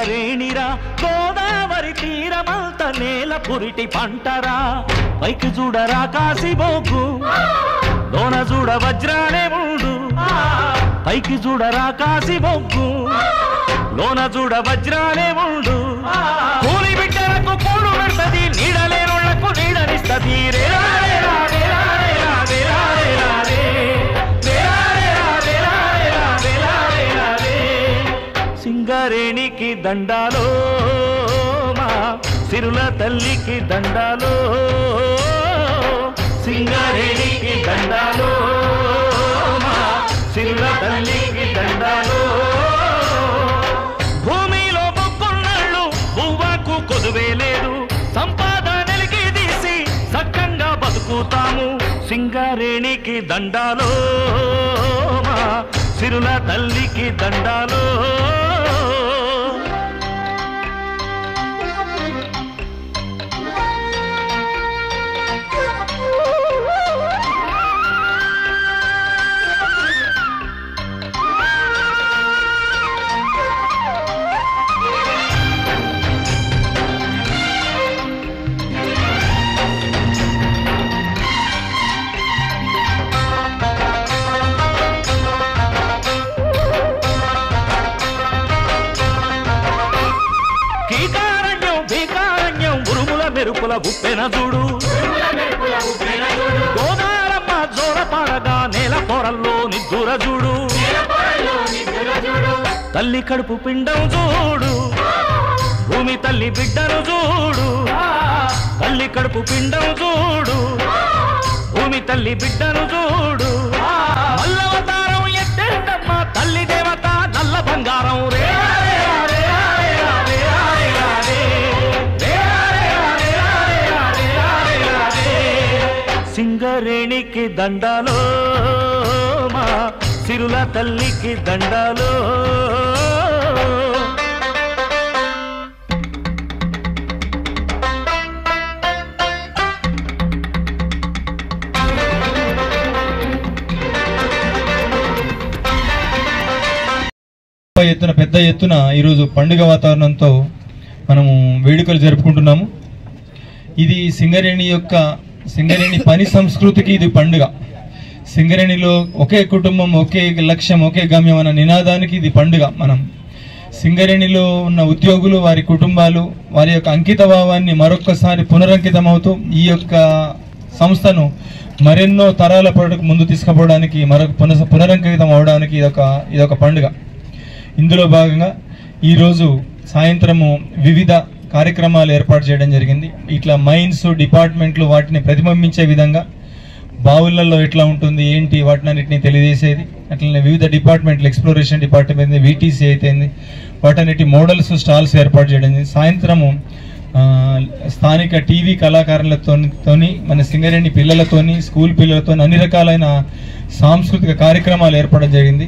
సింగరేణిరా గోదావరి తీరమంత నేల పురిటి పంటరా పైకి చూడరా కాసిబొగ్గు లోన చూడ వజ్రాలే ఉండు పైకి చూడరా కాసిబొగ్గు లోన చూడ వజ్రాలే ఉండు కూలి బిడ్డలకు కూడు పెడతది నీడలేనుళ్లకు నీడనిస్తది సింగరేణికి దండాలో మా సిరుల తల్లికి దండాలో సింగరేణికి దండాలో మా సిరుల తల్లికి దండాలో భూమిలో బొక్కున్నాళ్ళు బువ్వకు కొదువే లేదు సంపాదనలకి తీసి సక్కంగా బతుకుతాము సింగరేణికి దండాలో మా సిరుల తల్లికి దండాలో మెరుపుల ఉప్పెన చూడు గోదారమ్మ జోర పాడగా నేల పొరల్లో నిద్దుర చూడు తల్లి కడుపు పిండం చూడు భూమి తల్లి బిడ్డను చూడు తల్లి కడుపు పిండం చూడు భూమి తల్లి బిడ్డను చూడు మల్లవతారం ఎత్తేటమ్మ తల్లి దేవత నల్ల బంగారం రే సింగరేణికి దండాలో మా సిరుల తల్లికి దండాలో పెద్ద ఎత్తున ఈరోజు పండుగ వాతావరణంతో మనము వేడుకలు జరుపుకుంటున్నాము. ఇది సింగరేణి పని సంస్కృతికి ఇది పండుగ. సింగరేణిలో ఒకే కుటుంబం ఒకే లక్ష్యం ఒకే గమ్యం అన్న నినాదానికి ఇది పండుగ. మనం సింగరేణిలో ఉన్న ఉద్యోగులు వారి కుటుంబాలు వారి యొక్క అంకిత భావాన్ని మరొక్కసారి పునరంకితమవుతూ ఈ యొక్క సంస్థను మరెన్నో తరాల పాటు ముందు తీసుకుపోవడానికి పునరంకితం అవడానికి ఇదొక పండుగ. ఇందులో భాగంగా ఈరోజు సాయంత్రము వివిధ కార్యక్రమాలు ఏర్పాటు చేయడం జరిగింది. ఇట్లా మైన్స్ డిపార్ట్మెంట్లు వాటిని ప్రతిబింబించే విధంగా బావులలో ఎట్లా ఉంటుంది ఏంటి వాటినన్నిటిని తెలియజేసేది. అట్లనే వివిధ డిపార్ట్మెంట్లు ఎక్స్ప్లోరేషన్ డిపార్ట్మెంట్ వీటీసీ అయితేంది వాటన్నిటి మోడల్స్ స్టాల్స్ ఏర్పాటు చేయడం. సాయంత్రము స్థానిక టీవీ కళాకారులతోని మన సింగరేణి పిల్లలతోని స్కూల్ పిల్లలతో అన్ని రకాలైన సాంస్కృతిక కార్యక్రమాలు ఏర్పడడం జరిగింది.